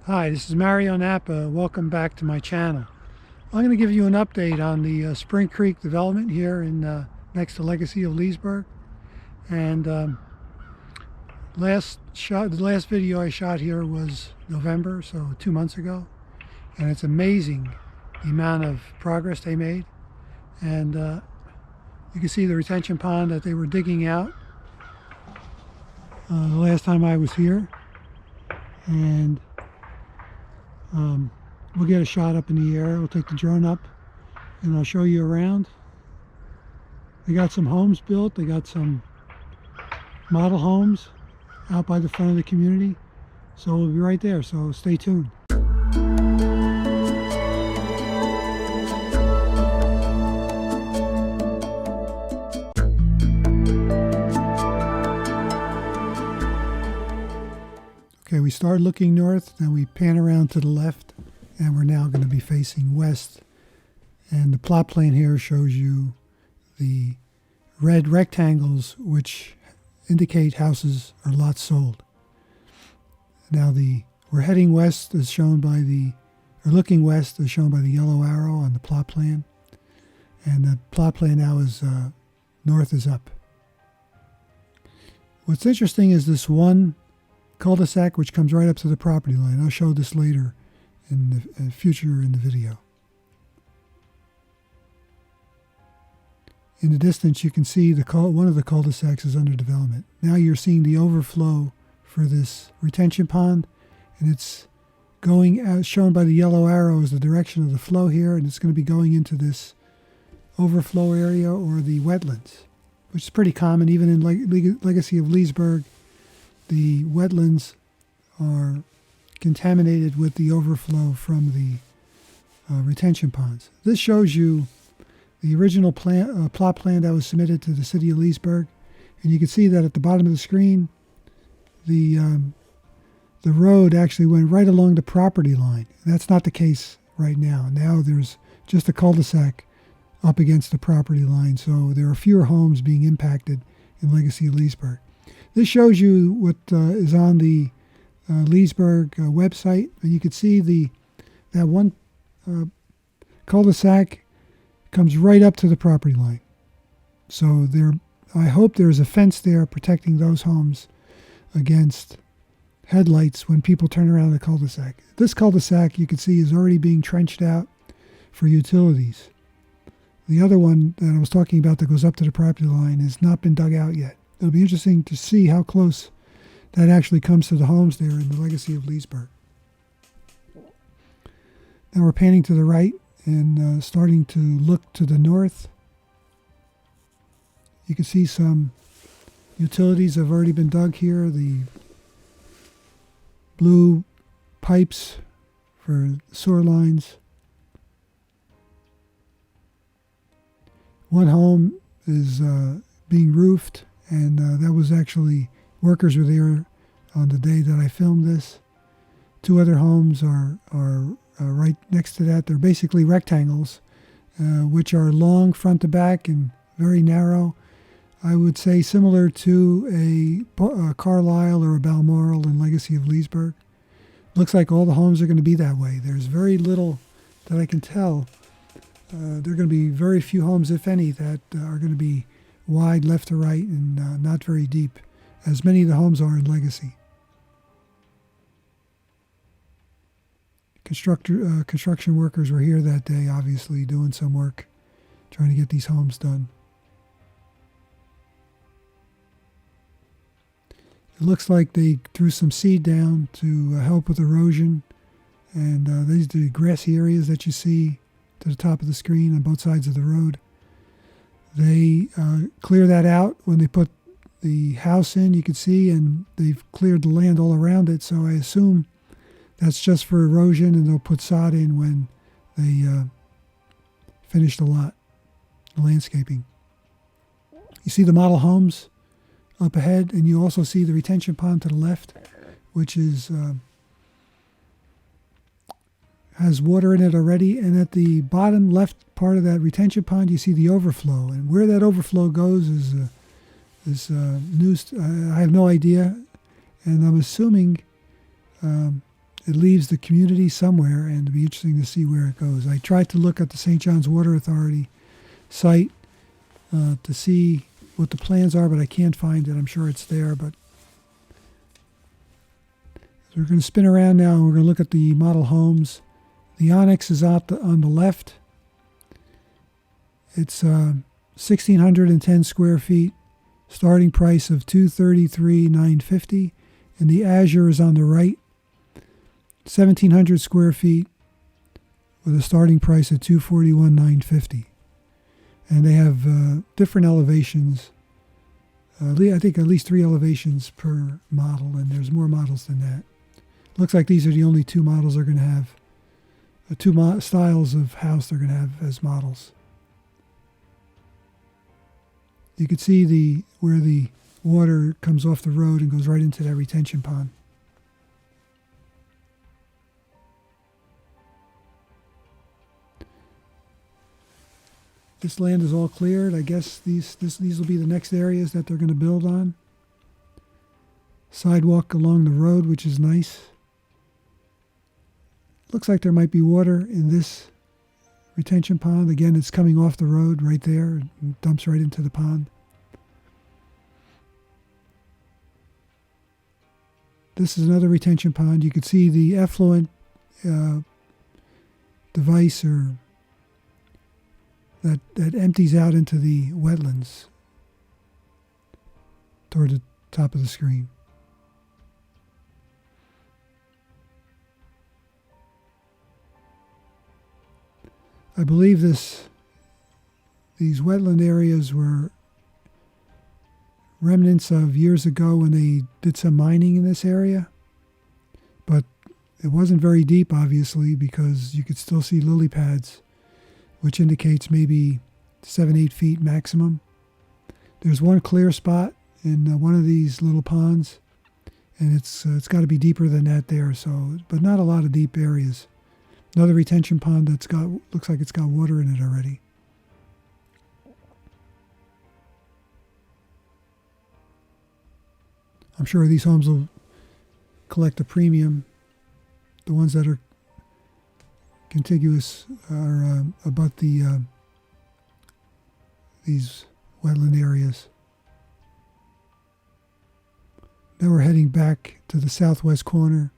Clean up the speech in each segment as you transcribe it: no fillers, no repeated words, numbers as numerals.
Hi, this is Mario Napa. Welcome back to my channel. I'm going to give you an update on the Sring Creek Development here in next to Legacy of Leesburg. And the last video I shot here was November, so 2 months ago. And it's amazing the amount of progress they made. And you can see the retention pond that they were digging out the last time I was here. And we'll get a shot up in the air. We'll take the drone up and I'll show you around. They got some homes built. They got some model homes out by the front of the community. So we'll be right there. So stay tuned. Okay, we start looking north, then we pan around to the left, and we're now going to be facing west. And the plot plan here shows you the red rectangles, which indicate houses or lots sold. Now we're heading west, as shown by or looking west, as shown by the yellow arrow on the plot plan. And the plot plan now is north is up. What's interesting is this one cul-de-sac which comes right up to the property line. I'll show this later in the future in the video. In the distance you can see one of the cul-de-sacs is under development. Now you're seeing the overflow for this retention pond, and it's going, as shown by the yellow arrow, is the direction of the flow here, and it's going to be going into this overflow area or the wetlands, which is pretty common even in Legacy of Leesburg. The wetlands are contaminated with the overflow from the retention ponds. This shows you the original plot plan that was submitted to the city of Leesburg, and you can see that at the bottom of the screen, the road actually went right along the property line. That's not the case right now. Now there's just a cul-de-sac up against the property line, so there are fewer homes being impacted in Legacy of Leesburg. This shows you what is on the Leesburg website, and you can see that one cul-de-sac comes right up to the property line. So I hope there's a fence there protecting those homes against headlights when people turn around the cul-de-sac. This cul-de-sac, you can see, is already being trenched out for utilities. The other one that I was talking about that goes up to the property line has not been dug out yet. It'll be interesting to see how close that actually comes to the homes there in the Legacy of Leesburg. Now we're panning to the right and starting to look to the north. You can see some utilities have already been dug here. The blue pipes for sewer lines. One home is being roofed. And that was actually, workers were there on the day that I filmed this. Two other homes are right next to that. They're basically rectangles, which are long front to back and very narrow. I would say similar to a Carlisle or a Balmoral in Legacy of Leesburg. Looks like all the homes are going to be that way. There's very little that I can tell. There are going to be very few homes, if any, that are going to be wide left to right and not very deep, as many of the homes are in Legacy. Construction workers were here that day, obviously doing some work, trying to get these homes done. It looks like they threw some seed down to help with erosion, and these are the grassy areas that you see to the top of the screen on both sides of the road. They clear that out when they put the house in, you can see, and they've cleared the land all around it. So I assume that's just for erosion, and they'll put sod in when they finish the lot, the landscaping. You see the model homes up ahead, and you also see the retention pond to the left, which is has water in it already, and at the bottom left part of that retention pond you see the overflow, and where that overflow goes is news. I have no idea, and I'm assuming it leaves the community somewhere, and it'll be interesting to see where it goes. I tried to look at the St. John's Water Authority site to see what the plans are, but I can't find it. I'm sure it's there, but so we're going to spin around now, and we're going to look at the model homes. The Onyx is out on the left. It's 1,610 square feet, starting price of $233,950, and the Azure is on the right, 1,700 square feet, with a starting price of $241,950. And they have different elevations. I think at least 3 elevations per model, and there's more models than that. Looks like these are the only 2 models they're going to have, 2 styles of house they're going to have as models. You can see where the water comes off the road and goes right into that retention pond. This land is all cleared. I guess these will be the next areas that they're going to build on. Sidewalk along the road, which is nice. Looks like there might be water in this retention pond. Again, it's coming off the road right there and dumps right into the pond. This is another retention pond. You can see the effluent device or that empties out into the wetlands toward the top of the screen. I believe these wetland areas were remnants of years ago when they did some mining in this area, but it wasn't very deep, obviously, because you could still see lily pads, which indicates maybe 7-8 feet maximum. There's one clear spot in one of these little ponds, and it's got to be deeper than that there. So, but not a lot of deep areas. Another retention pond looks like it's got water in it already. I'm sure these homes will collect a premium. The ones that are contiguous are about these wetland areas. Now we're heading back to the southwest corner,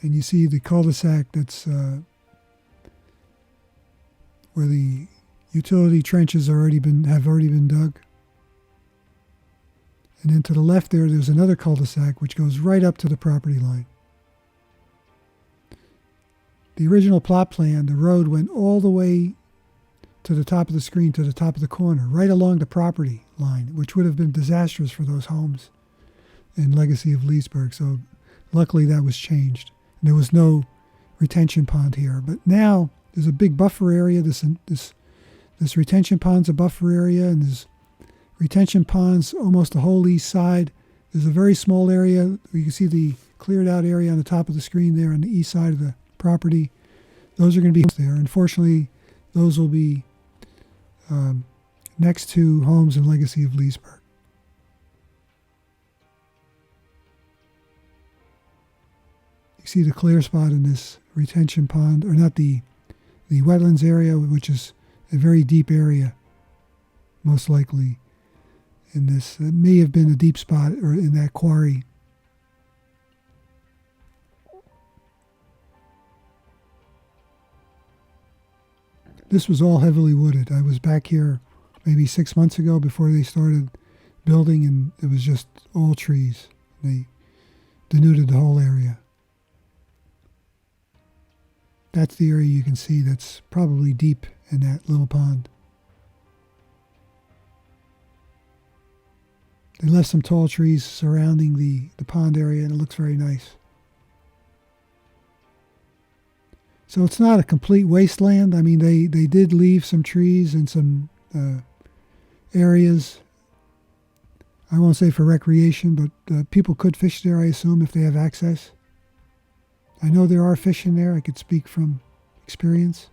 and you see the cul-de-sac that's where the utility trenches have already been dug. And then to the left there's another cul-de-sac which goes right up to the property line. The original plot plan, the road went all the way to the top of the screen, to the top of the corner, right along the property line, which would have been disastrous for those homes in Legacy of Leesburg. So luckily that was changed. And there was no retention pond here. But now there's a big buffer area. This retention pond's a buffer area, and there's retention ponds almost the whole east side. There's a very small area where you can see the cleared out area on the top of the screen there on the east side of the property. Those are going to be there. Unfortunately, those will be next to homes in Legacy of Leesburg. You see the clear spot in this retention pond, or not the wetlands area, which is a very deep area, most likely in this. It may have been a deep spot or in that quarry. This was all heavily wooded. I was back here maybe 6 months ago before they started building, and it was just all trees. They denuded the whole area. That's the area you can see that's probably deep in that little pond. They left some tall trees surrounding the pond area, and it looks very nice. So it's not a complete wasteland. I mean, they did leave some trees and some areas, I won't say for recreation, but people could fish there, I assume, if they have access. I know there are fish in there. I could speak from experience.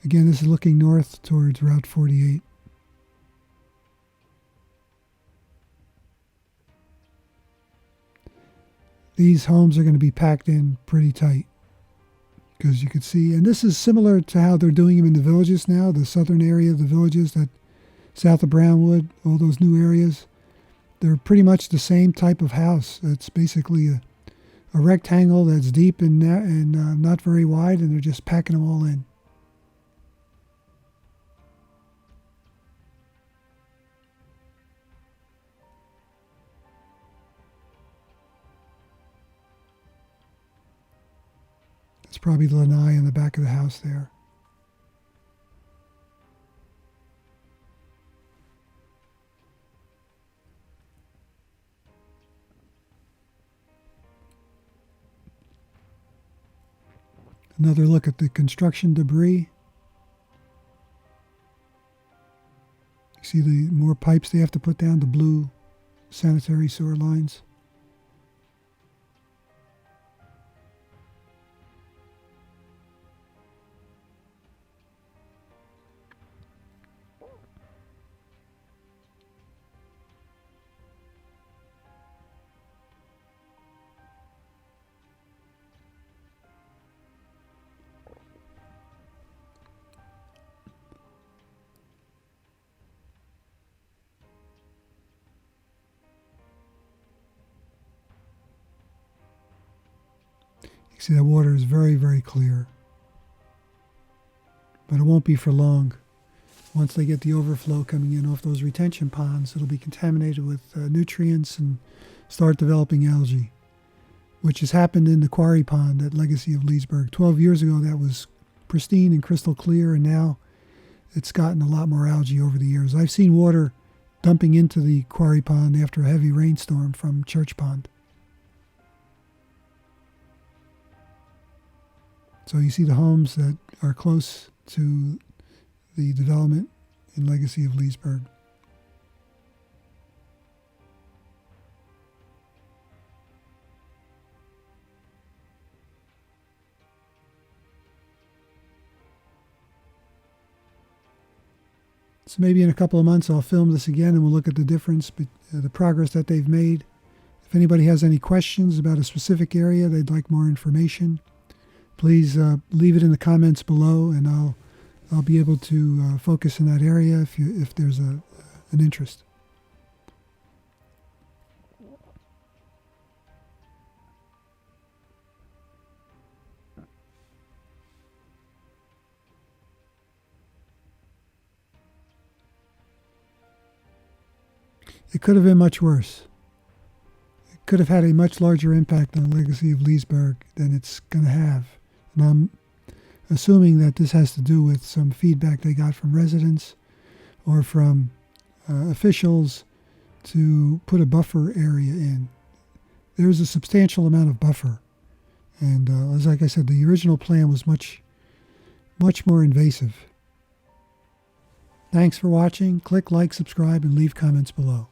Again, this is looking north towards Route 48. these homes are going to be packed in pretty tight. Because you could see, and this is similar to how they're doing them in the villages now, the southern area of the villages that south of Brownwood, all those new areas. They're pretty much the same type of house. It's basically a rectangle that's deep and not very wide, and they're just packing them all in. It's probably the lanai in the back of the house there. Another look at the construction debris. You see the more pipes they have to put down, the blue sanitary sewer lines. See, that water is very, very clear. But it won't be for long. Once they get the overflow coming in off those retention ponds, it'll be contaminated with nutrients and start developing algae, which has happened in the quarry pond at Legacy of Leesburg. 12 years ago, that was pristine and crystal clear, and now it's gotten a lot more algae over the years. I've seen water dumping into the quarry pond after a heavy rainstorm from Church Pond. So you see the homes that are close to the development in Legacy of Leesburg. So maybe in a couple of months I'll film this again and we'll look at the difference, the progress that they've made. If anybody has any questions about a specific area, they'd like more information, please leave it in the comments below, and I'll be able to focus in that area if there's an interest. It could have been much worse. It could have had a much larger impact on the Legacy of Leesburg than it's going to have. And I'm assuming that this has to do with some feedback they got from residents or from officials to put a buffer area in. There's a substantial amount of buffer. And as like I said, the original plan was much more invasive. Thanks for watching. Click like, subscribe, and leave comments below.